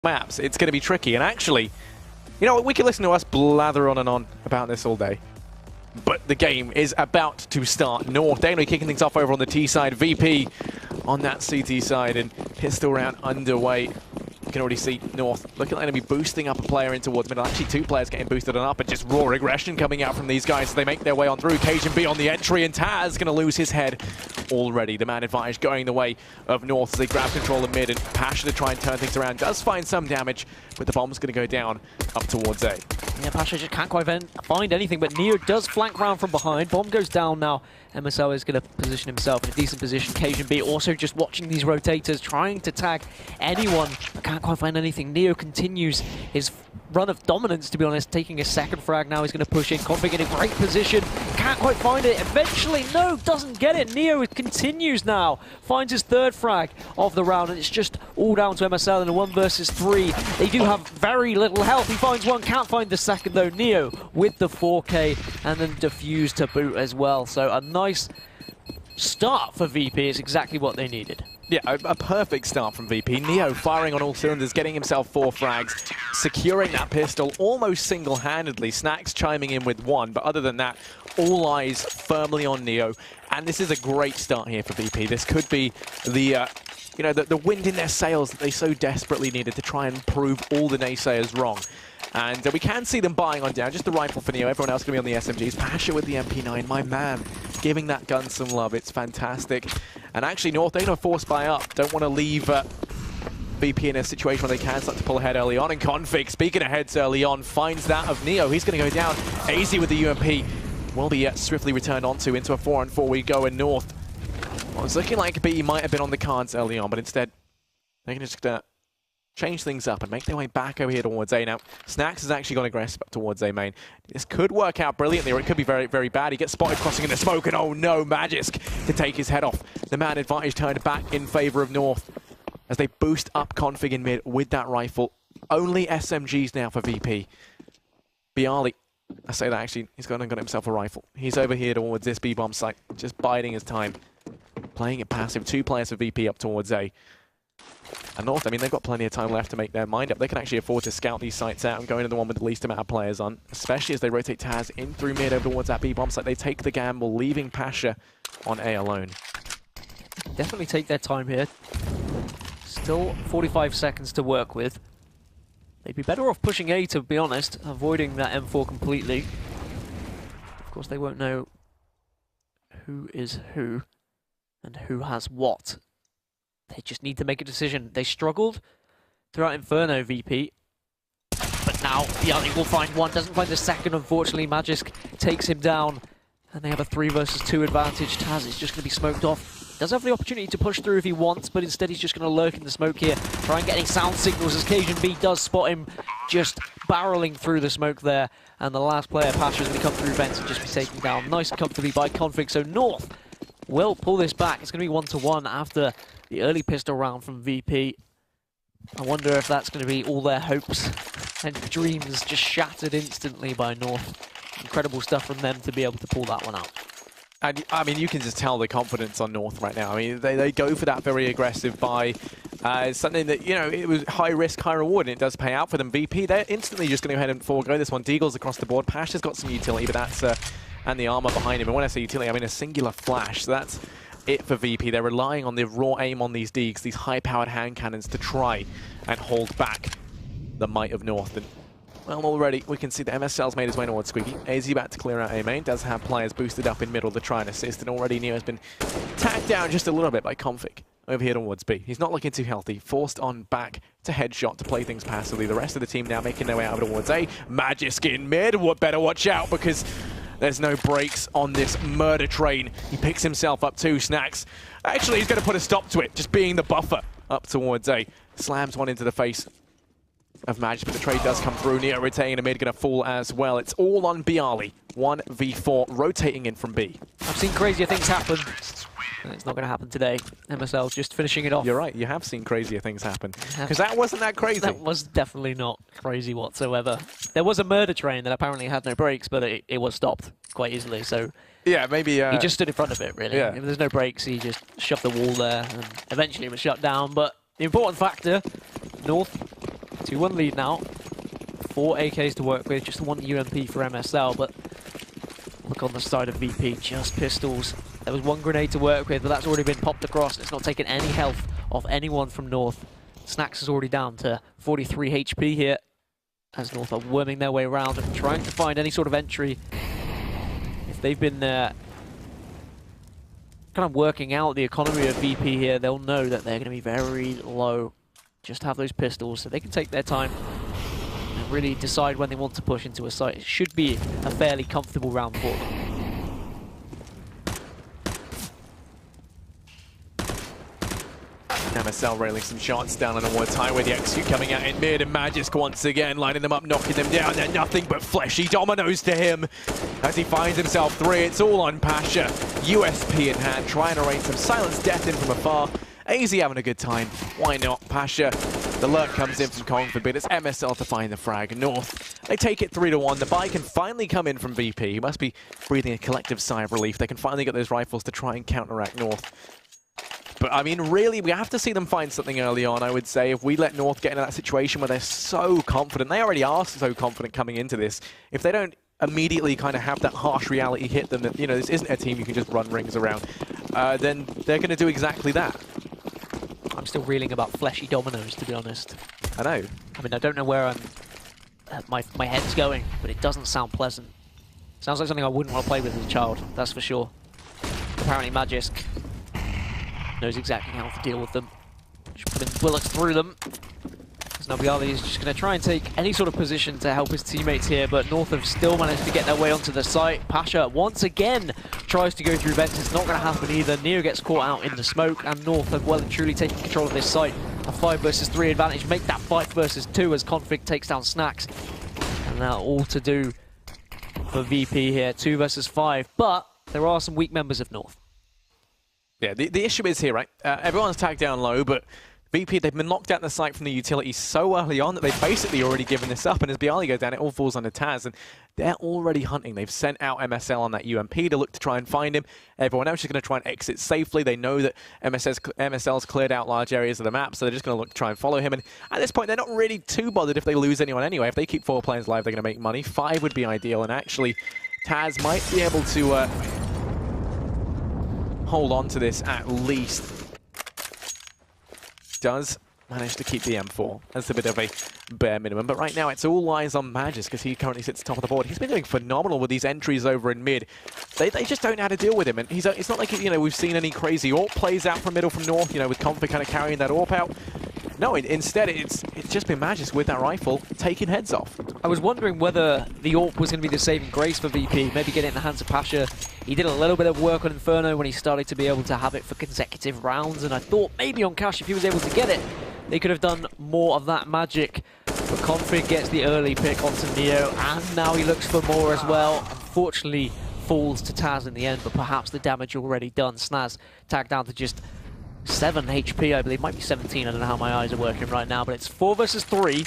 maps, it's going to be tricky. And actually, you know, we can listen to us blather on and on about this all day. But the game is about to start. North, they're going to be kicking things off over on the T side. VP on that CT side, and pistol round underway. You can already see North looking like they're going to be boosting up a player in towards middle. Actually, two players getting boosted on up, and just raw aggression coming out from these guys as they make their way on through. Cajun B on the entry, and Taz going to lose his head already. The man advantage going the way of North as they grab control of mid, and Pasha to try and turn things around. Does find some damage, but the bomb's going to go down up towards A. Yeah, Pasha just can't quite find anything, but Neo does flank round from behind. Bomb goes down now. MSL is going to position himself in a decent position. Cajun B also just watching these rotators, trying to tag anyone, but can't quite find anything. Neo continues his run of dominance, to be honest, taking a second frag now. He's going to push in. Config in a great position. Can't quite find it. Eventually, no, doesn't get it. Neo continues now. Finds his third frag of the round, and it's just all down to MSL in a 1 versus 3. They do have very little health. He finds one, can't find the second though. Neo with the 4K, and then defuse to boot as well. So a nice start for VP is exactly what they needed. Yeah, a perfect start from VP. Neo firing on all cylinders, getting himself 4 frags, securing that pistol almost single-handedly. Snacks chiming in with 1, but other than that, all eyes firmly on Neo. And this is a great start here for VP. This could be the you know, the wind in their sails that they so desperately needed to try and prove all the naysayers wrong. And we can see them buying on down, just the rifle for Neo. Everyone else going to be on the SMGs. Pasha with the MP9, my man, giving that gun some love. It's fantastic. And actually, North, they're going to force buy up. Don't want to leave VP in a situation where they can start to pull ahead early on. And Config, speaking of heads early on, finds that of Neo. He's going to go down. AZ with the UMP will be swiftly returned onto into a 4-on-4 we go in North. Well, it's looking like B might have been on the cards early on, but instead, they're going to just change things up and make their way back over here towards A. Now, Snacks has actually gone aggressive up towards A main. This could work out brilliantly, or it could be very, very bad. He gets spotted crossing in the smoke, and oh no, Magisk to take his head off. The man advantage turned back in favor of North as they boost up Config in mid with that rifle. Only SMGs now for VP. Bialy, I say that actually, he's gone and got himself a rifle. He's over here towards this B-bomb site, just biding his time. Playing it passive, 2 players for VP up towards A. And North, I mean, they've got plenty of time left to make their mind up. They can actually afford to scout these sites out and go into the one with the least amount of players on, especially as they rotate Taz in through mid over towards that B-bomb site. They take the gamble, leaving Pasha on A alone. Definitely take their time here. Still 45 seconds to work with. They'd be better off pushing A, to be honest, avoiding that M4 completely. Of course, they won't know who is who and who has what. They just need to make a decision. They struggled throughout Inferno, VP. But now, Bialy will find one, doesn't find the second, unfortunately. Magisk takes him down, and they have a 3 versus 2 advantage. Taz is just going to be smoked off. Does have the opportunity to push through if he wants, but instead he's just going to lurk in the smoke here. Try and getting sound signals as Cajun B does spot him, just barreling through the smoke there. And the last player, Pasha, is going to come through vents and just be taken down. Nice and comfortably by Config. So North will pull this back. It's going to be 1-1 after the early pistol round from VP. I wonder if that's going to be all their hopes and dreams just shattered instantly by North. Incredible stuff from them to be able to pull that one out. And I mean, you can just tell the confidence on North right now. I mean, they go for that very aggressive buy. Something that, you know, it was high risk, high reward, and it does pay out for them. VP, they're instantly just going to go ahead and forego this one. Deagle's across the board. Pasha's got some utility, but that's, and the armor behind him. And when I say utility, I mean a singular flash. So that's it for VP. They're relying on the raw aim on these Deags, these high-powered hand cannons, to try and hold back the might of North. And, well, already we can see the MSL's made his way towards Squeaky. AZ about to clear out A main. Does have players boosted up in middle to try and assist. And already Neo has been tagged down just a little bit by Config over here towards B. He's not looking too healthy. Forced on back to headshot to play things passively. The rest of the team now making their way out towards A. Magisk in mid. Better watch out, because there's no brakes on this murder train. He picks himself up too. Snacks. Actually, he's going to put a stop to it, just being the buffer up towards A. Slams one into the face of Magisk, but the trade does come through. Neo retaining a mid, going to fall as well. It's all on Bialy. 1v4, rotating in from B. I've seen crazier things happen. It's not going to happen today. MSL's just finishing it off. You're right, you have seen crazier things happen. Because that wasn't that crazy. That was definitely not crazy whatsoever. There was a murder train that apparently had no brakes, but it was stopped quite easily. So yeah, maybe he just stood in front of it, really. Yeah. If there's no brakes, he just shoved the wall there, and eventually it was shut down. But the important factor, North 2-1 lead now. 4 AKs to work with, just 1 UMP for MSL, but look on the side of VP, just pistols. There was 1 grenade to work with, but that's already been popped across. It's not taking any health off anyone from North. Snax is already down to 43 HP here, as North are worming their way around and trying to find any sort of entry. If they've been kind of working out the economy of VP here, they'll know that they're going to be very low. Just have those pistols so they can take their time and really decide when they want to push into a site. It should be a fairly comfortable round for them. MSL railing some shots down on a one time with the execute coming out in mid, and Magisk once again lining them up, knocking them down. They're nothing but fleshy dominoes to him as he finds himself 3. It's all on Pasha. USP in hand, trying to rain some silence death in from afar. AZ having a good time. Why not? Pasha. The lurk comes in from Kongford, but it's MSL to find the frag. North, they take it 3-1. The buy can finally come in from VP. He must be breathing a collective sigh of relief. They can finally get those rifles to try and counteract North. But, I mean, really, we have to see them find something early on, I would say. If we let North get into that situation where they're so confident, they already are so confident coming into this, if they don't immediately kind of have that harsh reality hit them that, you know, this isn't a team you can just run rings around, then they're going to do exactly that. I'm still reeling about fleshy dominoes, to be honest. I know. I mean, I don't know where my head's going, but it doesn't sound pleasant. Sounds like something I wouldn't want to play with as a child, that's for sure. Apparently Magisk knows exactly how to deal with them. Just putting bullets through them. As Nabiali is just going to try and take any sort of position to help his teammates here, but North have still managed to get their way onto the site. Pasha once again tries to go through vents. It's not going to happen either. Neo gets caught out in the smoke, and North have well and truly taken control of this site. A 5 versus 3 advantage. Make that 5 versus 2 as Config takes down Snax. And now all to do for VP here. 2 versus 5, but there are some weak members of North. Yeah, the issue is here, right? Everyone's tagged down low, but VP, they've been knocked out of the site from the utility so early on that they've basically already given this up, and as Bialy goes down, it all falls under Taz, and they're already hunting. They've sent out MSL on that UMP to look to try and find him. Everyone else is going to try and exit safely. They know that MSL's cleared out large areas of the map, so they're just going to look to try and follow him, and at this point, they're not really too bothered if they lose anyone anyway. If they keep 4 players alive, they're going to make money. 5 would be ideal, and actually, Taz might be able to hold on to this at least. Does manage to keep the M4. That's a bit of a bare minimum, but right now it's all eyes on Magisk because he currently sits top of the board. He's been doing phenomenal with these entries over in mid. They just don't know how to deal with him, and it's not like, you know, we've seen any crazy AWP plays out from middle from North, you know, with Config kind of carrying that AWP out. No, instead it's just been Magisk with that rifle taking heads off. I was wondering whether the AWP was going to be the saving grace for VP, maybe get it in the hands of Pasha. He did a little bit of work on Inferno when he started to be able to have it for consecutive rounds, and I thought maybe on Cash, if he was able to get it, they could have done more of that magic. But Config gets the early pick onto Neo, and now he looks for more as well. Unfortunately, falls to Taz in the end, but perhaps the damage already done. Snaz tagged down to just 7 HP, I believe. Might be 17, I don't know how my eyes are working right now, but it's 4 versus 3.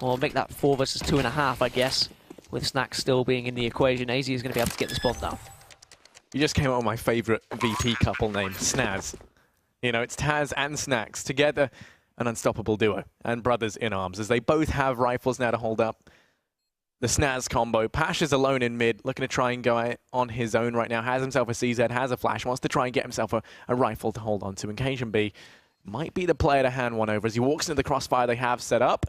Or make that 4 versus 2.5, I guess, with Snax still being in the equation. AZ is going to be able to get this bomb down. You just came up with my favourite VP couple name, Snaz. You know, it's Taz and Snax together, an unstoppable duo, and brothers in arms, as they both have rifles now to hold up. The Snaz combo. Pasha's alone in mid, looking to try and go on his own right now. Has himself a CZ, has a flash, wants to try and get himself a rifle to hold on to. And Cajun B might be the player to hand one over as he walks into the crossfire they have set up.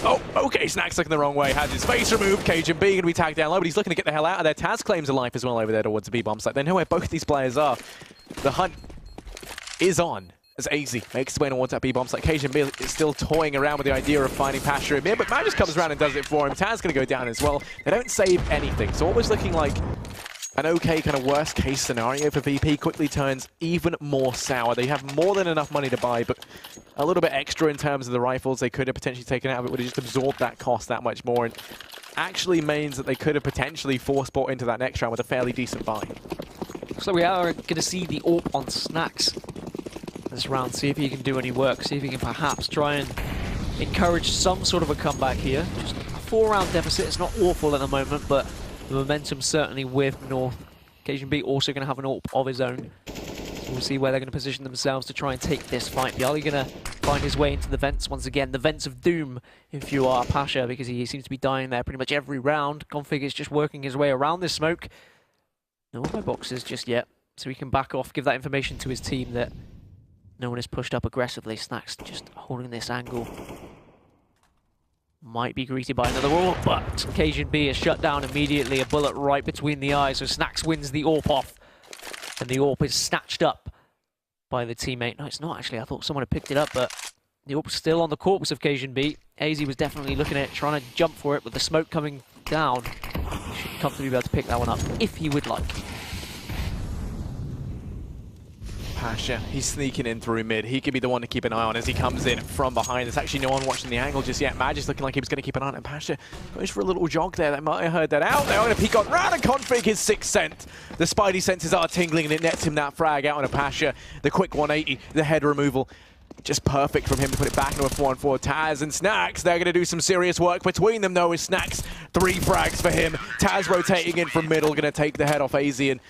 Oh, okay, Snax looking the wrong way. Has his face removed. Cajun B going to be tagged down low, but he's looking to get the hell out of there. Taz claims a life as well over there towards the B-bomb site. They know where both these players are. The hunt is on as AZ makes his way towards that B-bomb site. Cajun B is still toying around with the idea of finding Pasha in mid, but Magisk comes around and does it for him. Taz going to go down as well. They don't save anything, so almost looking like an okay kind of worst case scenario for VP quickly turns even more sour. They have more than enough money to buy, but a little bit extra in terms of the rifles they could have potentially taken out of it would have just absorbed that cost that much more, and actually means that they could have potentially force bought into that next round with a fairly decent buy. So we are going to see the AWP on Snax this round, see if he can do any work, see if he can perhaps try and encourage some sort of a comeback here. Just a 4-round deficit, it's not awful at the moment, but the momentum certainly with North. Cajun B also going to have an AWP of his own. We'll see where they're going to position themselves to try and take this fight. Bialy going to find his way into the vents once again. The vents of doom, if you are Pasha, because he seems to be dying there pretty much every round. Config is just working his way around this smoke. No one by boxes just yet, so he can back off, give that information to his team that no one is pushed up aggressively. Snacks just holding this angle. Might be greeted by another AWP, but Cajun B is shut down immediately. A bullet right between the eyes, so Snacks wins the AWP off. And the AWP is snatched up by the teammate. No, it's not actually. I thought someone had picked it up, but the AWP's still on the corpse of Cajun B. AZ was definitely looking at it, trying to jump for it, with the smoke coming down. He should comfortably be able to pick that one up, if he would like. Pasha, he's sneaking in through mid. He could be the one to keep an eye on as he comes in from behind. There's actually no one watching the angle just yet. Magic's looking like he was going to keep an eye on it. Pasha goes for a little jog there. They might have heard that out. They're going to peek on round and Config his 6th scent. The spidey senses are tingling and it nets him that frag out on a Pasha. The quick 180, the head removal. Just perfect from him to put it back into a 4-on-4. Taz and Snacks, they're going to do some serious work between them though, with Snacks. 3 frags for him. Taz rotating in from middle, going to take the head off AZ, and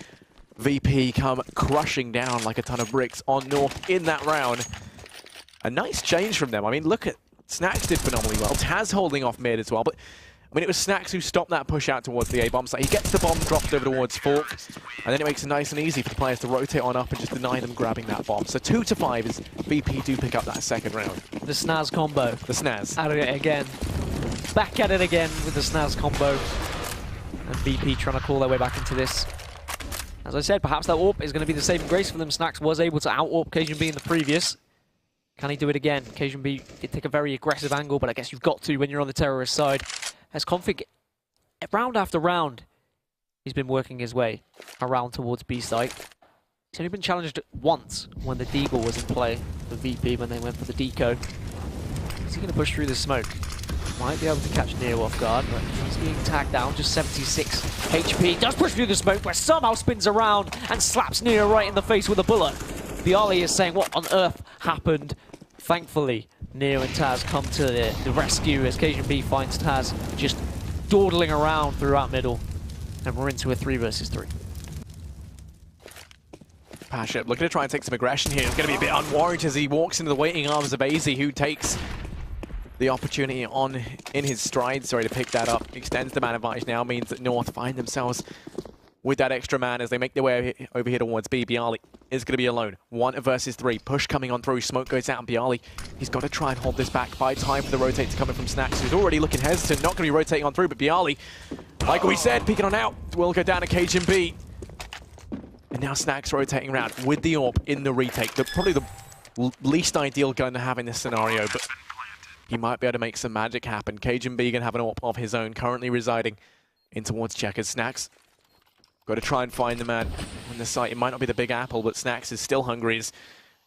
VP come crushing down like a ton of bricks on North in that round. A nice change from them. I mean, look at Snacks did phenomenally well. Taz holding off mid as well, but I mean, it was Snacks who stopped that push out towards the A-bomb site. He gets the bomb dropped over towards Fork, and then it makes it nice and easy for the players to rotate on up and just deny them grabbing that bomb. So 2-5 as VP do pick up that second round. The Snaz combo. The Snaz. At it again. Back at it again with the Snaz combo. And VP trying to claw their way back into this. As I said, perhaps that AWP is going to be the saving grace for them. Snacks was able to out-AWP Cajun B in the previous. Can he do it again? Cajun B did take a very aggressive angle, but I guess you've got to when you're on the terrorist side. As Config, round after round, he's been working his way around towards B site. He's only been challenged once when the Deagle was in play for VP when they went for the deco. Is he going to push through the smoke? Might be able to catch Neo off guard, but he's being tagged down, just 76 HP. Does push through the smoke, but somehow spins around and slaps Neo right in the face with a bullet. Bialy is saying, what on earth happened? Thankfully, Neo and Taz come to the rescue as Cajun B finds Taz just dawdling around throughout middle. And we're into a 3 versus 3. Pasha looking to try and take some aggression here. It's going to be a bit unwarranted as he walks into the waiting arms of AZ, who takes the opportunity in his stride, to pick that up. Extends the man advantage now, means that North find themselves with that extra man as they make their way over here towards B. Bialy is going to be alone. 1 versus 3. Push coming on through. Smoke goes out, and Bialy, he's got to try and hold this back. Buy time for the rotate to come in from Snacks, who's already looking hesitant. Not going to be rotating on through, but Bialy, like we said, peeking on out, will go down to Cajun B. And now Snacks rotating around with the AWP in the retake. Probably the least ideal gun to have in this scenario, but he might be able to make some magic happen. Cajun B going to have an AWP of his own, currently residing in towards Checkers. Snacks got to try and find the man on the site. It might not be the Big Apple, but Snacks is still hungry as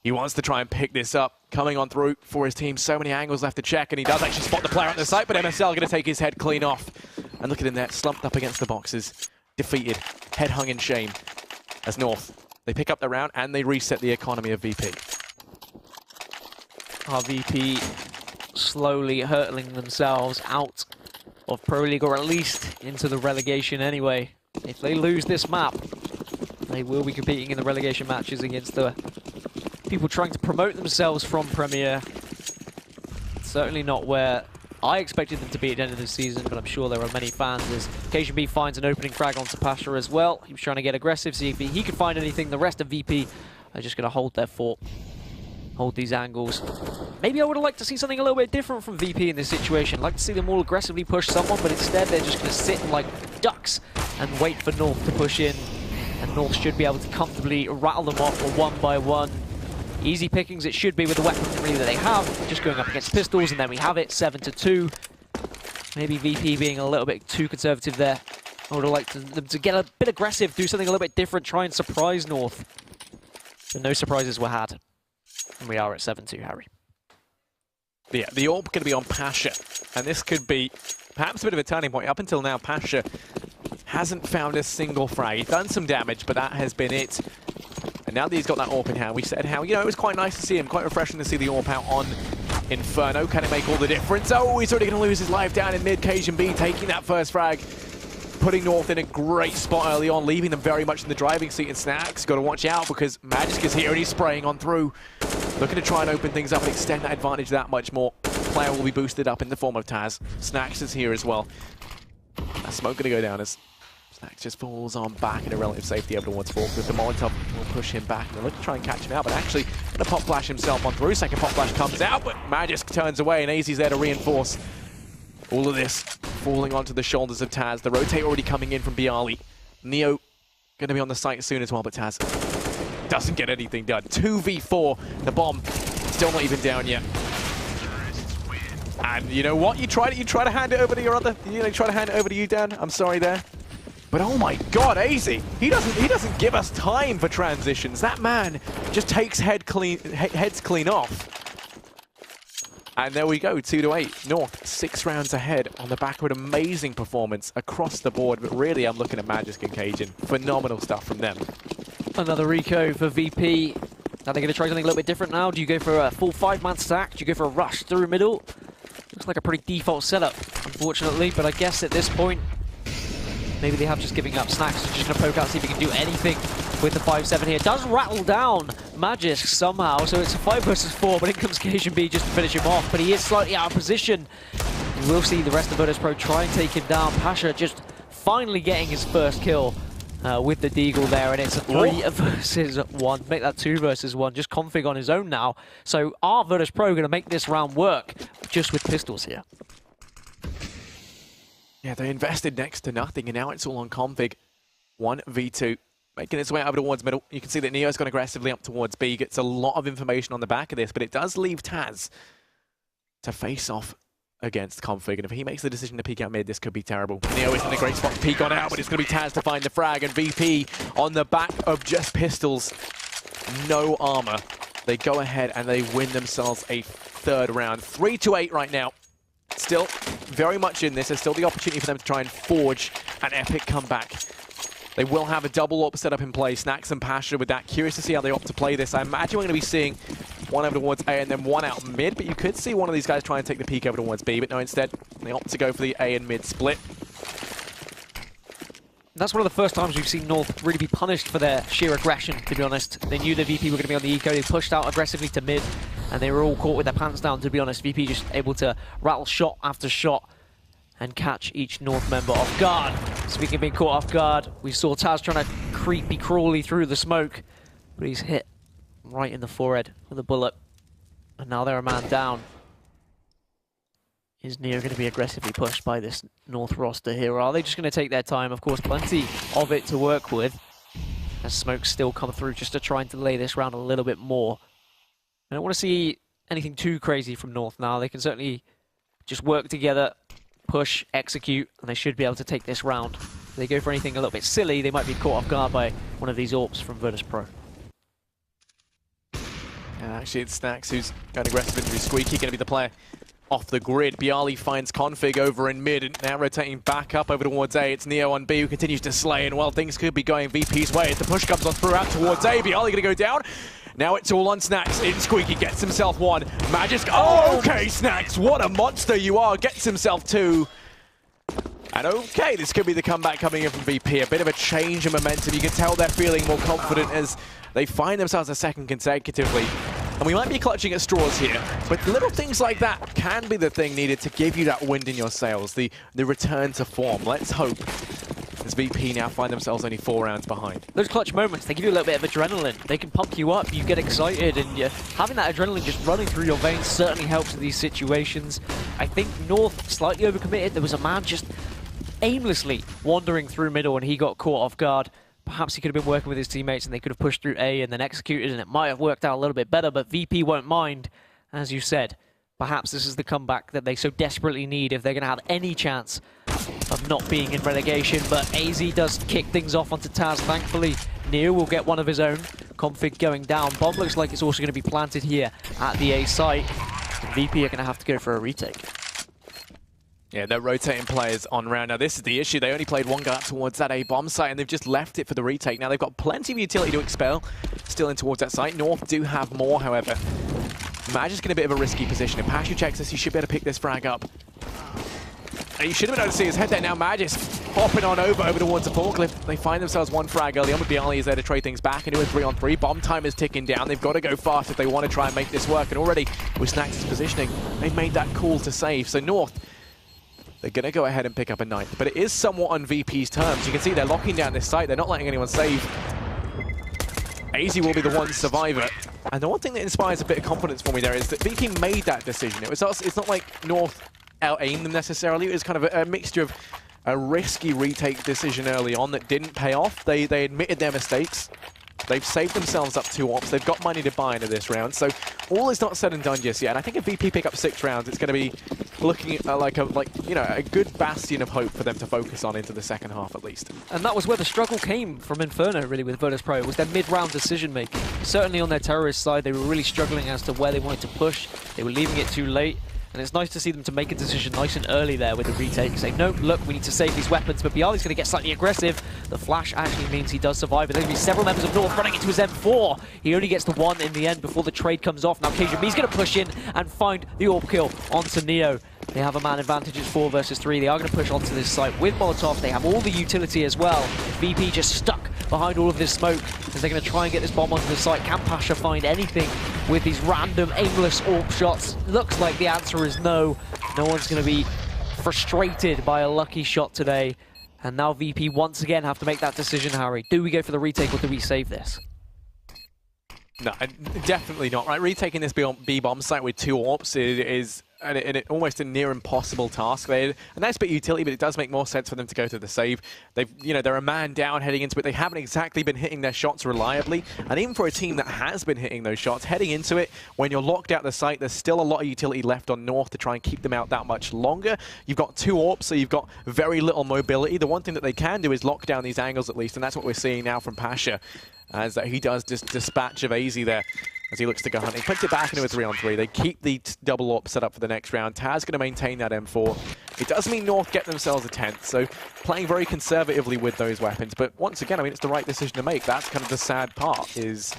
he wants to try and pick this up. Coming on through for his team. So many angles left to check, and he does actually spot the player on the site, but MSL going to take his head clean off. And look at him there, slumped up against the boxes. Defeated, head hung in shame. As North, they pick up the round and they reset the economy of VP. Our VP slowly hurtling themselves out of Pro League, or at least into the relegation anyway. If they lose this map, they will be competing in the relegation matches against the people trying to promote themselves from Premier. Certainly not where I expected them to be at the end of the season, but I'm sure there are many fans as Cajun B finds an opening frag onto Pasha as well. He was trying to get aggressive, see if he could find anything. The rest of VP are just going to hold their fort, hold these angles. Maybe I would have liked to see something a little bit different from VP in this situation. I'd like to see them all aggressively push someone, but instead they're just going to sit like ducks and wait for North to push in. And North should be able to comfortably rattle them off one by one. Easy pickings it should be with the weaponry that they have, just going up against pistols, and then we have it 7-2. Maybe VP being a little bit too conservative there. I would have liked them to get a bit aggressive, do something a little bit different, try and surprise North. But no surprises were had. And we are at 7-2, Harry. Yeah, the AWP going to be on Pasha, and this could be perhaps a bit of a turning point. Up until now, Pasha hasn't found a single frag. He's done some damage, but that has been it. And now that he's got that AWP in hand, we said how, it was quite nice to see him, quite refreshing to see the AWP out on Inferno. Can it make all the difference? Oh, he's already going to lose his life down in mid. Cajun B taking that first frag. putting North in a great spot early on, leaving them very much in the driving seat. And Snax got to watch out because Magisk is here and he's spraying on through. Looking to try and open things up and extend that advantage that much more. Player will be boosted up in the form of Taz. Snax is here as well. That smoke going to go down as Snax just falls on back in a relative safety over towards Fork. With the Molotov will push him back and they'll look to try and catch him out, but actually going to pop flash himself on through. Second pop flash comes out, but Magisk turns away and AZ's there to reinforce. All of this falling onto the shoulders of Taz. The rotate already coming in from Bialy. Neo going to be on the site soon as well, but Taz doesn't get anything done. 2v4. The bomb still not even down yet. And you know what? You try to hand it over to your other. You try to hand it over to you, Dan. I'm sorry there. But oh my God, AZ! He doesn't give us time for transitions. That man just takes heads clean off. And there we go, 2-8. North 6 rounds ahead on the back of an amazing performance across the board. But really, I'm looking at Magisk and Cajun. Phenomenal stuff from them. Another Rico for VP. Are they going to try something a little bit different now? Do you go for a full 5-man stack? Do you go for a rush through middle? Looks like a pretty default setup, unfortunately. But I guess at this point, maybe they have just giving up. Snax is just going to poke out, see if he can do anything with the 5-7 here. Does rattle down Magisk somehow, so it's a 5 versus 4, but in comes Cajun B just to finish him off. But he is slightly out of position. We'll see the rest of Virtus Pro try and take him down. Pasha just finally getting his first kill with the Deagle there, and it's a 3 versus 1. Make that 2 versus 1. Just config on his own now. So are Virtus Pro going to make this round work just with pistols here? Yeah, they invested next to nothing, and now it's all on config. 1v2. Making its way over towards middle. You can see that Neo's gone aggressively up towards B. Gets a lot of information on the back of this, but it does leave Taz to face off against config. And if he makes the decision to peek out mid, this could be terrible. Neo is in a great spot to peek on out, but it's going to be Taz to find the frag. And VP on the back of just pistols, no armor. They go ahead and they win themselves a 3rd round. 3-8 right now. Still very much in this. There's still the opportunity for them to try and forge an epic comeback. They will have a double AWP set up in place. Snax and Pasha with that. Curious to see how they opt to play this. I imagine we're going to be seeing one over towards A and then one out mid, but you could see one of these guys try and take the peek over towards B, but no, instead they opt to go for the A and mid split. That's one of the first times we've seen North really be punished for their sheer aggression, to be honest. They knew the VP were going to be on the eco. They pushed out aggressively to mid, and they were all caught with their pants down, to be honest. VP just able to rattle shot after shot and catch each North member off guard. Speaking of being caught off guard, we saw Taz trying to creepy crawly through the smoke, but he's hit right in the forehead with a bullet. And now they're a man down. Is Neo going to be aggressively pushed by this North roster here? Or are they just going to take their time? Of course, plenty of it to work with, as smokes still come through just to try and delay this round a little bit more. I don't want to see anything too crazy from North now. They can certainly just work together, push, execute, and they should be able to take this round. If they go for anything a little bit silly, they might be caught off guard by one of these AWPs from Virtus Pro. Actually, it's Snax who's going aggressive into Squeaky, going to be the player off the grid. Bialy finds config over in mid, and now rotating back up over towards A. It's Neo on B who continues to slay, and well, things could be going VP's way as the push comes on through out towards A. Bialy going to go down. Now it's all on Snax. In Squeaky gets himself 1. Magisk. Oh, okay, Snax. What a monster you are. Gets himself 2. And okay, this could be the comeback coming in from VP. A bit of a change in momentum. You can tell they're feeling more confident as they find themselves a 2nd consecutively. And we might be clutching at straws here, but little things like that can be the thing needed to give you that wind in your sails, the return to form. Let's hope as VP now find themselves only 4 rounds behind. Those clutch moments, they give you a little bit of adrenaline. They can pump you up, you get excited, and having that adrenaline just running through your veins certainly helps in these situations. I think North slightly overcommitted. There was a man just aimlessly wandering through middle and he got caught off guard. Perhaps he could have been working with his teammates and they could have pushed through A and then executed, and it might have worked out a little bit better, but VP won't mind. As you said, perhaps this is the comeback that they so desperately need if they're going to have any chance of not being in relegation. But AZ does kick things off onto Taz, thankfully. Neo will get one of his own. Config going down. Bomb looks like it's also going to be planted here at the A site. And VP are going to have to go for a retake. Yeah, they're rotating players on round. Now, this is the issue. They only played one guy up towards that A bomb site, and they've just left it for the retake. Now, they've got plenty of utility to expel still in towards that site. North do have more, however. Magisk in a bit of a risky position. If Pashu checks this, he should be able to pick this frag up. And you should have been able to see his head there now. Magisk hopping on over towards the forklift. They find themselves one frag early on, but Bialy is there to trade things back into a 3-on-3. Bomb time is ticking down. They've got to go fast if they want to try and make this work. And already with Snax' positioning, they've made that call to save. So North, they're going to go ahead and pick up a ninth. But it is somewhat on VP's terms. You can see they're locking down this site. They're not letting anyone save. AZ will be the one survivor. And the one thing that inspires a bit of confidence for me there is that VP made that decision. It's not like North out-aimed them necessarily. It was kind of a mixture of a risky retake decision early on that didn't pay off. They admitted their mistakes. They've saved themselves up 2 ops. They've got money to buy into this round. So all is not said and done just yet. And I think if VP pick up 6 rounds, it's going to be looking like a good bastion of hope for them to focus on into the second half at least. And that was where the struggle came from Inferno, really, with Virtus Pro. It was their mid-round decision-making. Certainly on their terrorist side, they were really struggling as to where they wanted to push. They were leaving it too late. And it's nice to see them to make a decision nice and early there with the retake. Say, no, look, we need to save these weapons. But Bialy's going to get slightly aggressive. The flash actually means he does survive. But there's going to be several members of North running into his M4. He only gets the 1 in the end before the trade comes off. Now KGB's going to push in and find the AWP kill onto Neo. They have a man advantage. It's 4 versus 3. They are going to push onto this site with Molotov. They have all the utility as well. VP just stuck behind all of this smoke as they're going to try and get this bomb onto the site. Can Pasha find anything with these random aimless AWP shots? Looks like the answer is no. No one's going to be frustrated by a lucky shot today. And now VP once again have to make that decision, Harry. Do we go for the retake or do we save this? No, definitely not. Right, retaking this B-bomb site with 2 AWPs is almost a near impossible task. They had a nice bit of utility, but it does make more sense for them to go to the save. They're a man down heading into it. They haven't exactly been hitting their shots reliably, and even for a team that has been hitting those shots, heading into it, when you're locked out the site, there's still a lot of utility left on North to try and keep them out that much longer. You've got 2 AWPs, so you've got very little mobility. The one thing that they can do is lock down these angles at least, and that's what we're seeing now from Pasha, as he does just dispatch of AZ there as he looks to go hunting. Puts it back into a 3-on-3. They keep the double AWP set up for the next round. Taz going to maintain that M4. It does mean North get themselves a 10th, so playing very conservatively with those weapons. But once again, I mean, it's the right decision to make. That's kind of the sad part is,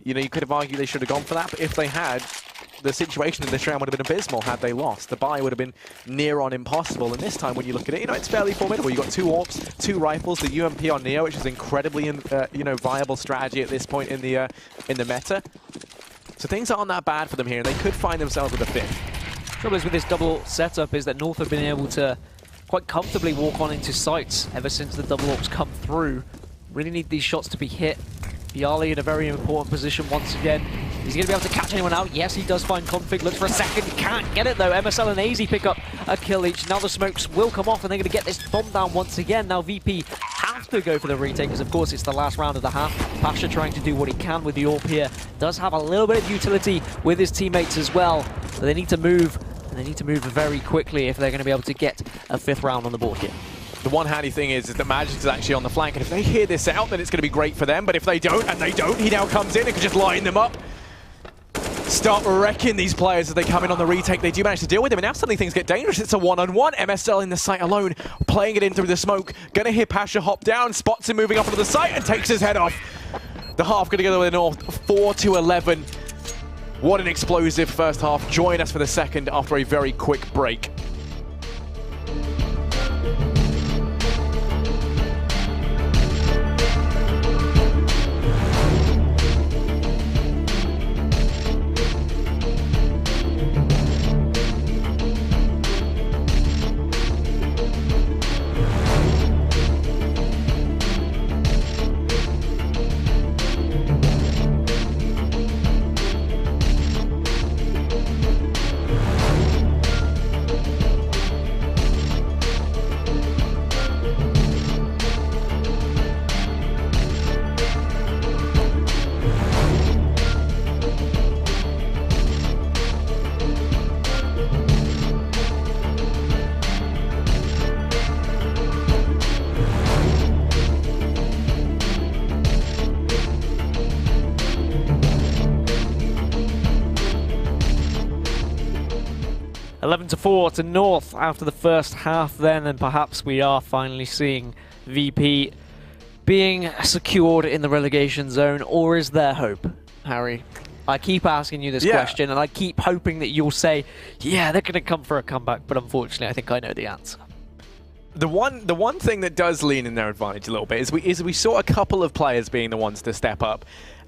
you could have argued they should have gone for that, but if they had, the situation in this round would have been abysmal had they lost. The buy would have been near on impossible. And this time, when you look at it, it's fairly formidable. You've got 2 AWPs, 2 rifles, the UMP on Neo, which is incredibly, viable strategy at this point in the meta. So things aren't that bad for them here, and they could find themselves with a 5th. The trouble is with this double setup is that North have been able to quite comfortably walk on into sites ever since the double AWPs come through. Really need these shots to be hit. Bialy in a very important position once again. Is he going to be able to catch anyone out? Yes, he does find Config. Looks for a second. Can't get it, though. MSL and AZ pick up a kill each. Now the smokes will come off, and they're going to get this bomb down once again. Now VP have to go for the retake, because, of course, it's the last round of the half. Pasha trying to do what he can with the AWP here. Does have a little bit of utility with his teammates as well. But they need to move, and they need to move very quickly if they're going to be able to get a 5th round on the board here. The one handy thing is that Magic is actually on the flank, and if they hear this out, then it's going to be great for them. But if they don't, and they don't, he now comes in and can just line them up. Start wrecking these players as they come in on the retake. They do manage to deal with him, and now suddenly things get dangerous. It's a 1-on-1. MSL in the site alone, playing it in through the smoke. Gonna hear Pasha hop down, spots him moving up onto the site, and takes his head off. The half gonna go to the North, 4-11. What an explosive first half. Join us for the second after a very quick break. (11-4) to North after the first half then, and perhaps we are finally seeing VP being secured in the relegation zone, or is there hope, Harry? I keep asking you this question, and I keep hoping that you'll say, yeah, they're going to come for a comeback, but unfortunately I think I know the answer. The one thing that does lean in their advantage a little bit is we saw a couple of players being the ones to step up.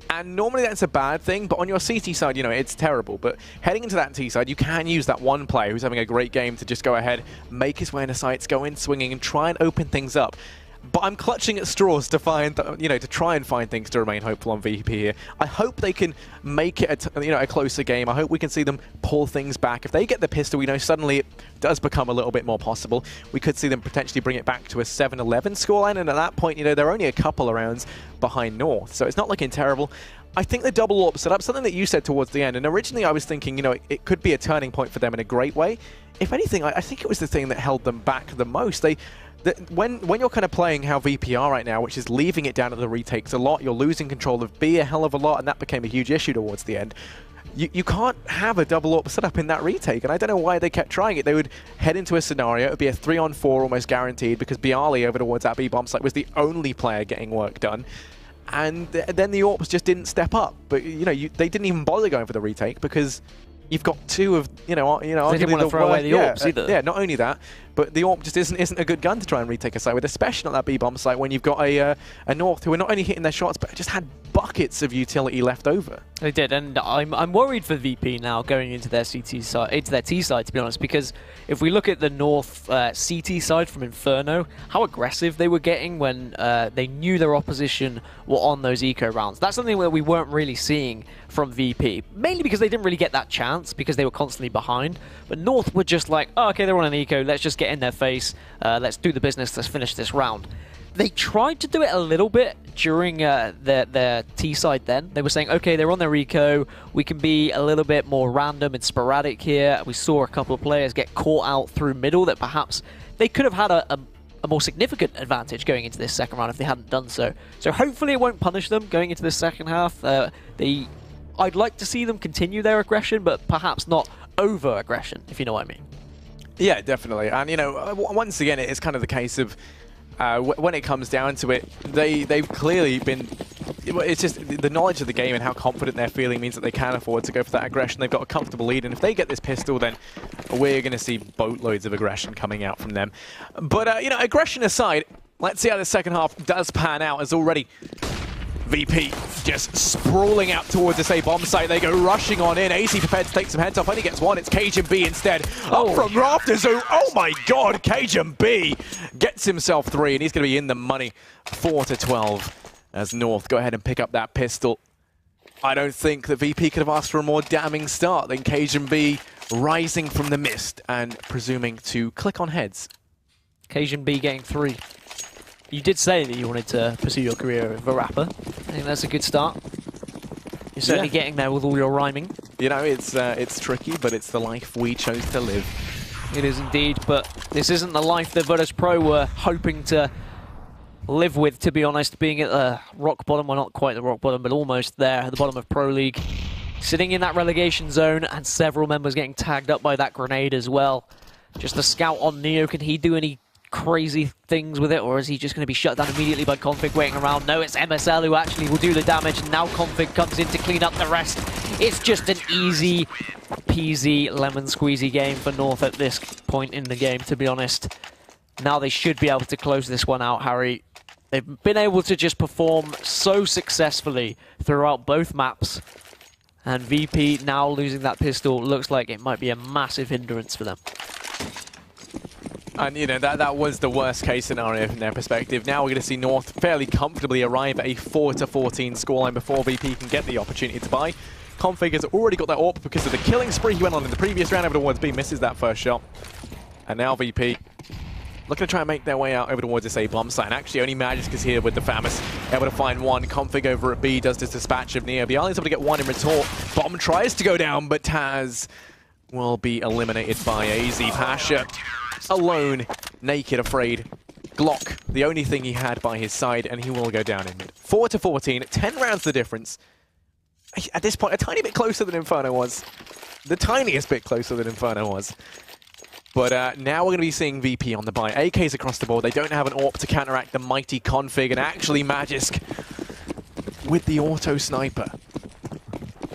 And normally that's a bad thing, but on your CT side, you know, it's terrible. But heading into that T side, you can use that one player who's having a great game to just go ahead, make his way into sites, go in swinging, and try and open things up. But I'm clutching at straws to find, you know, to try and find things to remain hopeful on VP here. I hope they can make it, a closer game. I hope we can see them pull things back. If they get the pistol, we know suddenly it does become a little bit more possible. We could see them potentially bring it back to a 7-11 scoreline, and at that point, you know, they're only a couple of rounds behind North, so it's not looking terrible. I think the double AWP setup, something that you said towards the end, and originally I was thinking, you know, it could be a turning point for them in a great way. If anything, I think it was the thing that held them back the most. When you're kind of playing how VP are right now, which is leaving it down at the retakes a lot, you're losing control of B a hell of a lot, and that became a huge issue towards the end. You can't have a double AWP setup in that retake, and I don't know why they kept trying it. They would head into a scenario, it would be a 3-on-4 almost guaranteed, because Bialy over towards that B bomb site was the only player getting work done. And then the AWPs just didn't step up. But, you know, they didn't even bother going for the retake because you've got two of, they didn't want to throw away the AWPs either. Yeah, not only that, but the AWP just isn't a good gun to try and retake a site with, especially on that B-bomb site when you've got a North who are not only hitting their shots, but just had buckets of utility left over. They did, and I'm worried for VP now going into their CT side, into their T side, to be honest, because if we look at the North CT side from Inferno, how aggressive they were getting when they knew their opposition were on those eco rounds. That's something that we weren't really seeing from VP, mainly because they didn't really get that chance because they were constantly behind. But North were just like, oh, okay, they're on an eco, let's just get in their face, let's do the business, let's finish this round. They tried to do it a little bit during their T side then. They were saying, okay, they're on their eco, we can be a little bit more random and sporadic here. We saw a couple of players get caught out through middle that perhaps they could have had a more significant advantage going into this second round if they hadn't done so. So hopefully it won't punish them going into the second half. I'd like to see them continue their aggression, but perhaps not over-aggression, if you know what I mean. Yeah, definitely. And, you know, once again, it's kind of the case of when it comes down to it, they've clearly been... It's just the knowledge of the game and how confident they're feeling means that they can afford to go for that aggression. They've got a comfortable lead, and if they get this pistol, then we're going to see boatloads of aggression coming out from them. But, you know, aggression aside, let's see how the second half does pan out, as already VP just sprawling out towards this A bomb site. They go rushing on in. AC prepared to take some heads off. Only gets one. It's Cajun B instead. Up from rafters. Oh my god, Cajun B gets himself 3, and he's going to be in the money. 4-12 as North go ahead and pick up that pistol. I don't think that VP could have asked for a more damning start than Cajun B rising from the mist and presuming to click on heads. Cajun B getting 3. You did say that you wanted to pursue your career as a rapper. I think that's a good start. You're certainly getting there with all your rhyming. You know, it's tricky, but it's the life we chose to live. It is indeed, but this isn't the life that Virtus Pro were hoping to live with, to be honest, being at the rock bottom. Well, not quite the rock bottom, but almost there, at the bottom of Pro League. Sitting in that relegation zone, and several members getting tagged up by that grenade as well. Just the scout on Neo, can he do any crazy things with it, or is he just going to be shut down immediately by Config waiting around? No, it's MSL who actually will do the damage, and now Config comes in to clean up the rest. It's just an easy peasy lemon squeezy game for North at this point in the game, to be honest. Now they should be able to close this one out, Harry. They've been able to just perform so successfully throughout both maps, and VP now losing that pistol looks like it might be a massive hindrance for them. And, you know, that was the worst case scenario from their perspective. Now we're going to see North fairly comfortably arrive at a 4-14 scoreline before VP can get the opportunity to buy. Config has already got that AWP because of the killing spree he went on in the previous round over towards B, misses that first shot. And now VP looking to try and make their way out over towards this A bomb site. And actually only Magisk is here with the Famous, able to find one. Config over at B does this dispatch of Neo. Bialy is able to get one in retort. Bomb tries to go down, but Taz will be eliminated by AZ. Pasha alone, naked, afraid. Glock, the only thing he had by his side, and he will go down in mid. 4-14, 10 rounds the difference. At this point, a tiny bit closer than Inferno was. The tiniest bit closer than Inferno was. But now we're going to be seeing VP on the buy. AKs across the board. They don't have an AWP to counteract the mighty Config, and actually Magisk with the auto sniper.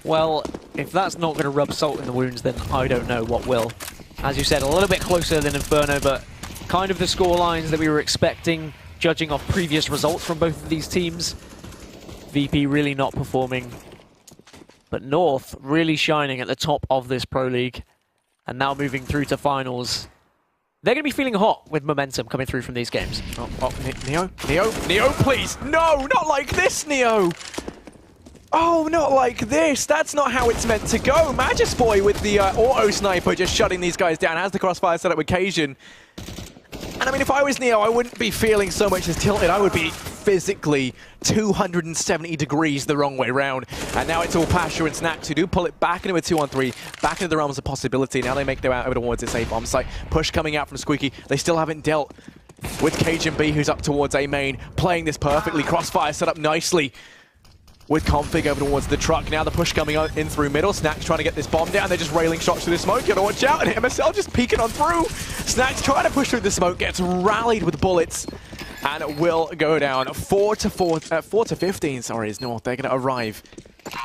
Well, if that's not going to rub salt in the wounds, then I don't know what will. As you said, a little bit closer than Inferno, but kind of the score lines that we were expecting, judging off previous results from both of these teams. VP really not performing, but North really shining at the top of this Pro League, and now moving through to finals. They're going to be feeling hot with momentum coming through from these games. Neo, please! No, not like this, Neo! Oh, not like this. That's not how it's meant to go. Magisboy with the auto sniper just shutting these guys down. Has the crossfire set up with Cajun. And I mean, if I was Neo, I wouldn't be feeling so much as tilted. I would be physically 270 degrees the wrong way round. And now it's all Pasha and Snacks who do pull it back into a 2-on-3, back into the realms of possibility. Now they make their way out over towards this A bomb site. Push coming out from Squeaky. They still haven't dealt with Cajun B, who's up towards A main, playing this perfectly. Crossfire set up nicely with Config over towards the truck. Now the push coming in through middle. Snacks trying to get this bomb down. They're just railing shots through the smoke. You gotta watch out. And MSL just peeking on through. Snacks trying to push through the smoke. Gets rallied with bullets. And will go down. 4 to 15, sorry, is North. They're gonna arrive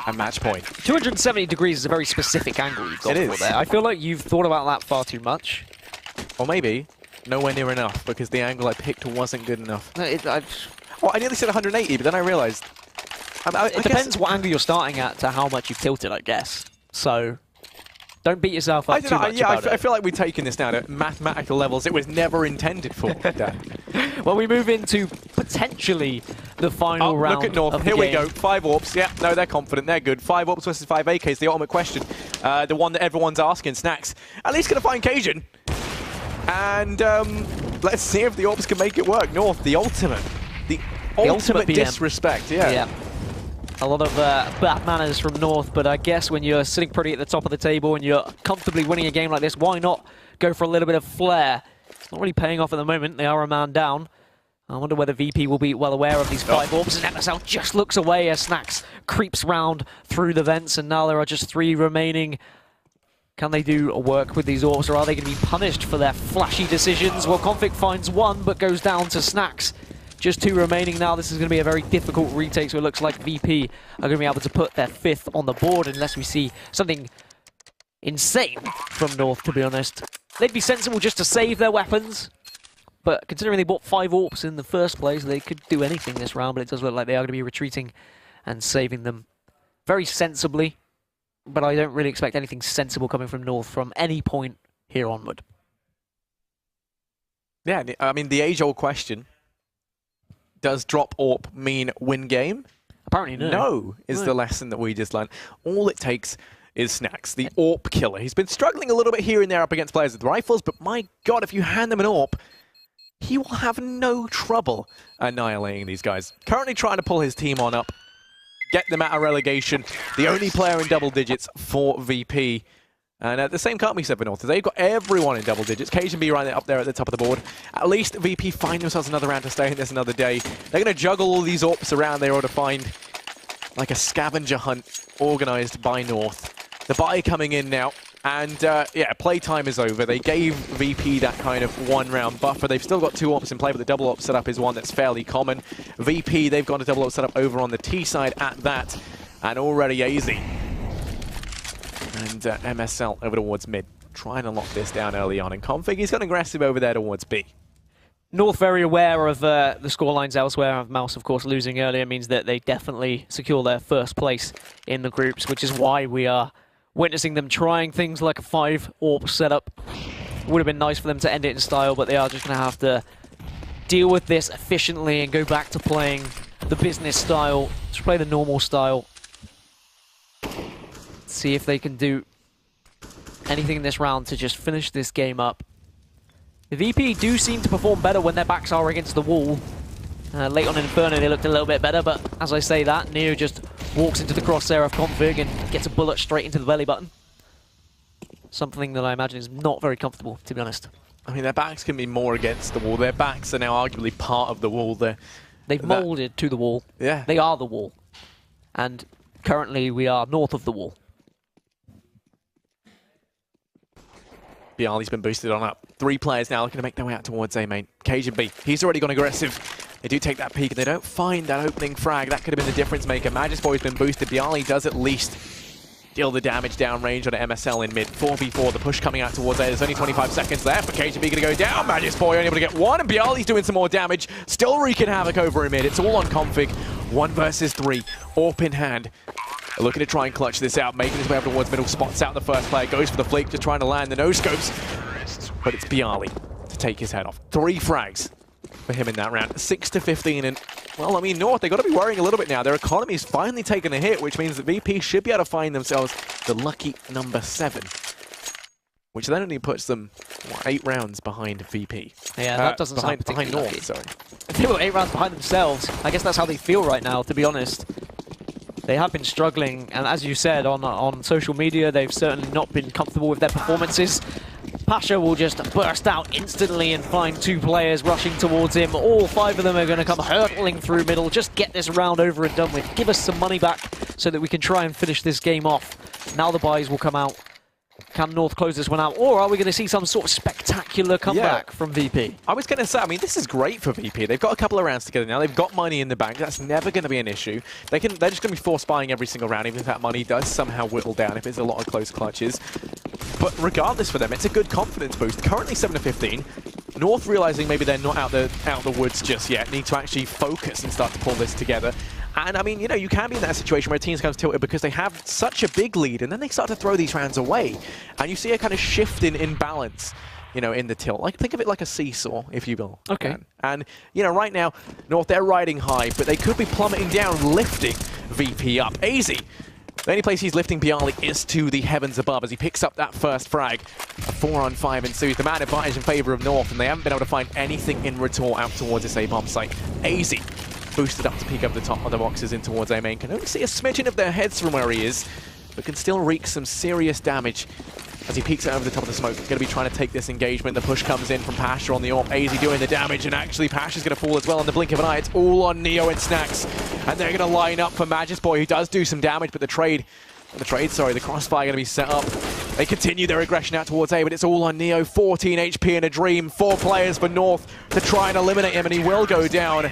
at match point. 270 degrees is a very specific angle you've got for there. I feel like you've thought about that far too much. Or maybe nowhere near enough, because the angle I picked wasn't good enough. No, well, I nearly said 180, but then I realized it depends what angle you're starting at to how much you've tilted, I guess. So don't beat yourself up too much about it. I feel like we're taking this down at mathematical levels it was never intended for. Well, we move into potentially the final round. Look at North. Here we go. 5 AWPs. Yeah, no, they're confident. They're good. 5 AWPs versus 5 AKs. The ultimate question. The one that everyone's asking. Snacks. At least going to find Cajun. And let's see if the AWPs can make it work. North, the ultimate. The ultimate disrespect. Yeah. A lot of bad manners from North, but I guess when you're sitting pretty at the top of the table and you're comfortably winning a game like this, why not go for a little bit of flair? It's not really paying off at the moment. They are a man down. I wonder whether VP will be well aware of these 5 AWPs, and MSL just looks away as Snacks creeps round through the vents, and now there are just 3 remaining. Can they do work with these AWPs, or are they going to be punished for their flashy decisions? Well, Config finds 1, but goes down to Snacks. Just 2 remaining now. This is going to be a very difficult retake, so it looks like VP are going to be able to put their 5th on the board unless we see something insane from North, to be honest. They'd be sensible just to save their weapons, but considering they bought 5 AWPs in the first place, they could do anything this round, but it does look like they are going to be retreating and saving them very sensibly, but I don't really expect anything sensible coming from North from any point here onward. Yeah, I mean, the age-old question. Does drop AWP mean win game? Apparently no. No, is the lesson that we just learned. All it takes is Snacks, the AWP killer. He's been struggling a little bit here and there up against players with rifles, but my god, if you hand him an AWP, he will have no trouble annihilating these guys. Currently trying to pull his team on up, get them out of relegation. The only player in double digits for VP. And the same can't be said for North. They've got everyone in double digits. Cajun B right up there at the top of the board. At least VP find themselves another round to stay in this another day. They're going to juggle all these AWPs around there or to find like a scavenger hunt organised by North. The buy coming in now. And yeah, playtime is over. They gave VP that kind of 1-round buffer. They've still got 2 AWPs in play, but the double AWP setup is one that's fairly common. VP, they've got a double AWP setup over on the T side at that. And already AZ. And MSL over towards mid, trying to lock this down early on. And Config, he's got aggressive over there towards B. North very aware of the scorelines elsewhere. Mouse, of course, losing earlier means that they definitely secure their first place in the groups, which is why we are witnessing them trying things like a 5 AWP setup. Would have been nice for them to end it in style, but they are just going to have to deal with this efficiently and go back to playing the business style, to play the normal style. See if they can do anything in this round to just finish this game up. The VP do seem to perform better when their backs are against the wall. Late on in Inferno they looked a little bit better, but as I say that, Neo just walks into the crosshair of Config and gets a bullet straight into the belly button. Something that I imagine is not very comfortable, to be honest. I mean, their backs can be more against the wall. Their backs are now arguably part of the wall. They've molded to the wall. Yeah. They are the wall. And currently we are north of the wall. Bialy's been boosted on up. 3 players now looking to make their way out towards A main. Cajun B, he's already gone aggressive. They do take that peek and they don't find that opening frag. That could have been the difference maker. Magisboy's been boosted. Bialy does at least deal the damage downrange on MSL in mid. 4v4, the push coming out towards A. There's only 25 seconds left for KGB going to go down. Magic's Boy only able to get one, and Bialy's doing some more damage. Still wreaking havoc over in mid. It's all on config. 1 versus 3, AWP in hand. Looking to try and clutch this out, making his way up towards middle, spots out the first player, goes for the flick, just trying to land the no-scopes. But it's Bialy to take his head off. 3 frags for him in that round. 6-15, and, well, I mean, North, they've got to be worrying a little bit now. Their economy's finally taken a hit, which means that VP should be able to find themselves the lucky number 7. Which then only puts them, what, 8 rounds behind VP. Yeah, that doesn't sound behind North, lucky. Sorry. If they were 8 rounds behind themselves, I guess that's how they feel right now, to be honest. They have been struggling, and as you said, on social media, they've certainly not been comfortable with their performances. Pasha will just burst out instantly and find 2 players rushing towards him. All 5 of them are going to come hurtling through middle. Just get this round over and done with. Give us some money back so that we can try and finish this game off. Now the buys will come out. Can North close this one out, or are we going to see some sort of spectacular comeback from VP? I was going to say, I mean, this is great for VP. They've got a couple of rounds together now. They've got money in the bank. That's never going to be an issue. They're just going to be force buying every single round, even if that money does somehow whittle down, if it's a lot of close clutches. But regardless for them, it's a good confidence boost. Currently 7-15. North realizing maybe they're not out the woods just yet, need to actually focus and start to pull this together. And I mean, you know, you can be in that situation where teams kind of tilted because they have such a big lead, and then they start to throw these rounds away. And you see a kind of shift in balance, you know, in the tilt. Like, think of it like a seesaw, if you will. Okay. And, you know, right now, North, they're riding high, but they could be plummeting down, lifting VP up. AZ, the only place he's lifting Bialy is to the heavens above as he picks up that first frag. A 4-on-5 ensues. The man advantage in favor of North, and they haven't been able to find anything in retort out towards this A-bomb site. AZ boosted up to peek over the top of the boxes in towards A main. Can only see a smidgen of their heads from where he is, but can still wreak some serious damage as he peeks over the top of the smoke. Going to be trying to take this engagement. The push comes in from Pasha on the AWP. AZ doing the damage, and actually Pasha's going to fall as well in the blink of an eye. It's all on Neo and Snacks, and they're going to line up for Magic's Boy, who does do some damage, but the crossfire going to be set up. They continue their aggression out towards A, but it's all on Neo. 14 HP in a dream. 4 players for North to try and eliminate him, and he will go down.